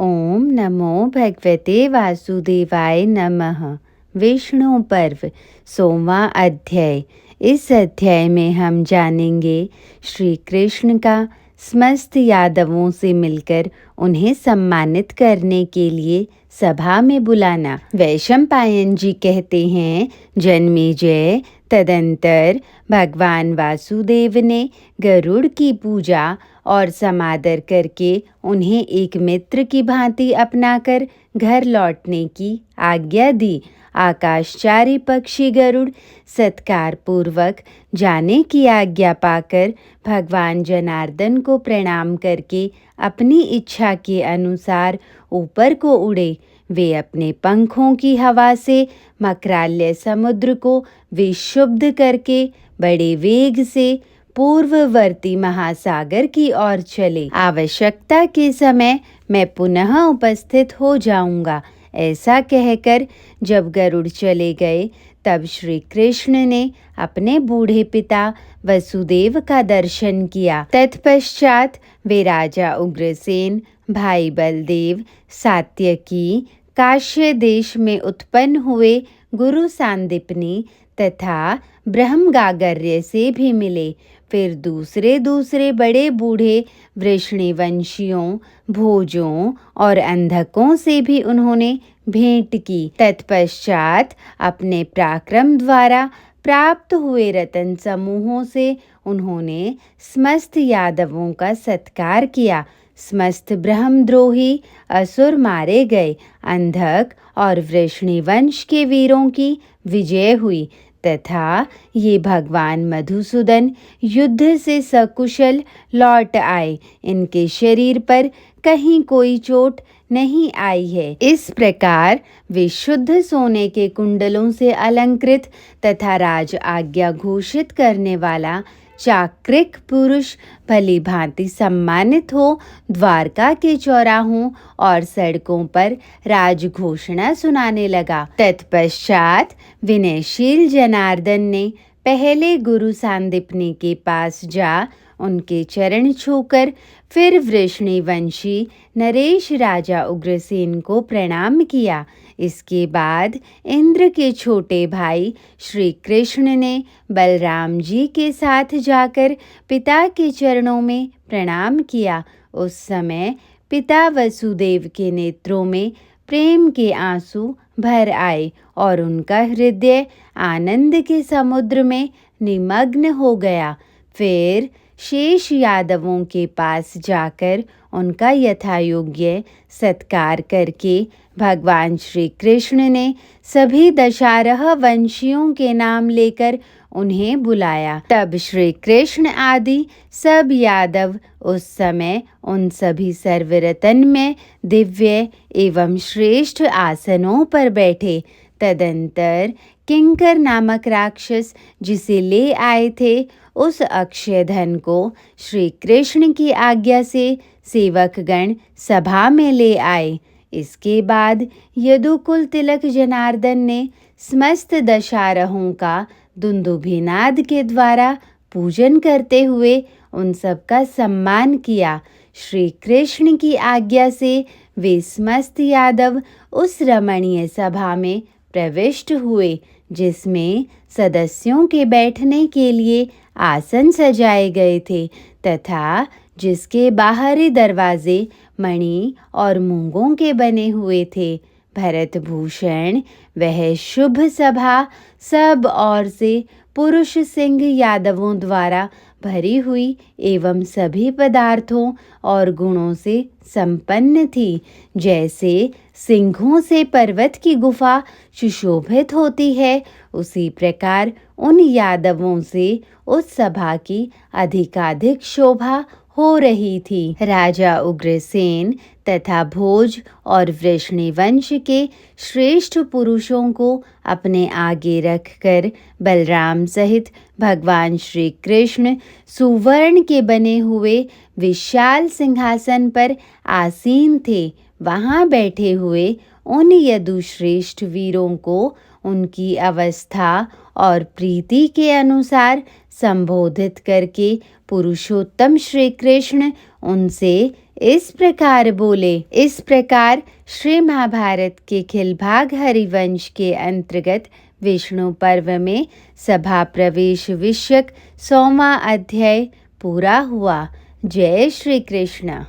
ओम नमो भगवते वासुदेवाय नमः। विष्णु पर्व 16वां अध्याय। इस अध्याय में हम जानेंगे श्री कृष्ण का समस्त यादवों से मिलकर उन्हें सम्मानित करने के लिए सभा में बुलाना। वैशंपायन जी कहते हैं, जन्मेजय तदंतर भगवान वासुदेव ने गरुड़ की पूजा और समादर करके उन्हें एक मित्र की भांति अपनाकर घर लौटने की आज्ञा दी। आकाशचारी पक्षी गरुड़ सत्कार पूर्वक जाने की आज्ञा पाकर भगवान जनार्दन को प्रणाम करके अपनी इच्छा के अनुसार ऊपर को उड़े। वे अपने पंखों की हवा से मकराल्य समुद्र को विक्षुब्ध करके बड़े वेग से पूर्ववर्ती महासागर की ओर चले। आवश्यकता के समय मैं पुनः उपस्थित हो जाऊंगा, ऐसा कहकर जब गरुड़ चले गए तब श्री कृष्ण ने अपने बूढ़े पिता वसुदेव का दर्शन किया। तत्पश्चात वे राजा उग्रसेन, भाई बलदेव, सात्यकी, काश्य देश में उत्पन्न हुए गुरु सांदीपनी तथा ब्रह्मगागर्य से भी मिले। फिर दूसरे बड़े बूढ़े वृष्णिवंशियों, भोजों और अंधकों से भी उन्होंने भेंट की। तत्पश्चात अपने पराक्रम द्वारा प्राप्त हुए रत्न समूहों से उन्होंने समस्त यादवों का सत्कार किया। समस्त ब्रह्मद्रोही असुर मारे गए। अंधक और वृष्णिवंश के वीरों की विजय हुई तथा ये भगवान मधुसूदन युद्ध से सकुशल लौट आए। इनके शरीर पर कहीं कोई चोट नहीं आई है। इस प्रकार वे शुद्ध सोने के कुंडलों से अलंकृत तथा राज आज्ञा घोषित करने वाला चाक्रिक पुरुष भली भांति सम्मानित हो द्वारका के चौराहों और सड़कों पर राज घोषणा सुनाने लगा। तत्पश्चात विनयशील जनार्दन ने पहले गुरु सांदीपनी के पास जा उनके चरण छूकर फिर वृष्णिवंशी नरेश राजा उग्रसेन को प्रणाम किया। इसके बाद इंद्र के छोटे भाई श्री कृष्ण ने बलराम जी के साथ जाकर पिता के चरणों में प्रणाम किया। उस समय पिता वसुदेव के नेत्रों में प्रेम के आंसू भर आए और उनका हृदय आनंद के समुद्र में निमग्न हो गया। फिर शेष यादवों के पास जाकर उनका यथायोग्य सत्कार करके भगवान श्री कृष्ण ने सभी दशारह वंशियों के नाम लेकर उन्हें बुलाया। तब श्री कृष्ण आदि सब यादव उस समय उन सभी सर्वरत्न में दिव्य एवं श्रेष्ठ आसनों पर बैठे। तदंतर किंकर नामक राक्षस जिसे ले आए थे, उस अक्षय धन को श्री कृष्ण की आज्ञा से सेवकगण सभा में ले आए। इसके बाद यदुकुल तिलक जनार्दन ने समस्त दशारहों का दुंदुभिनाद के द्वारा पूजन करते हुए उन सब का सम्मान किया। श्री कृष्ण की आज्ञा से वे समस्त यादव उस रमणीय सभा में प्रविष्ट हुए, जिसमें सदस्यों के बैठने के लिए आसन सजाए गए थे तथा जिसके बाहरी दरवाजे मणि और मूंगों के बने हुए थे। भरतभूषण वह शुभ सभा सब ओर से पुरुष सिंह यादवों द्वारा भरी हुई एवं सभी पदार्थों और गुणों से संपन्न थी। जैसे सिंहों से पर्वत की गुफा सुशोभित होती है, उसी प्रकार उन यादवों से उस सभा की अधिकाधिक शोभा हो रही थी। राजा उग्रसेन तथा भोज और वृष्णिवंश के श्रेष्ठ पुरुषों को अपने आगे रखकर बलराम सहित भगवान श्री कृष्ण सुवर्ण के बने हुए विशाल सिंहासन पर आसीन थे। वहां बैठे हुए उन यदुश्रेष्ठ वीरों को उनकी अवस्था और प्रीति के अनुसार संबोधित करके पुरुषोत्तम श्री कृष्ण उनसे इस प्रकार बोले। इस प्रकार श्री महाभारत के खिलभाग हरिवंश के अंतर्गत विष्णु पर्व में सभा प्रवेश विषयक 100वां अध्याय पूरा हुआ। जय श्री कृष्ण।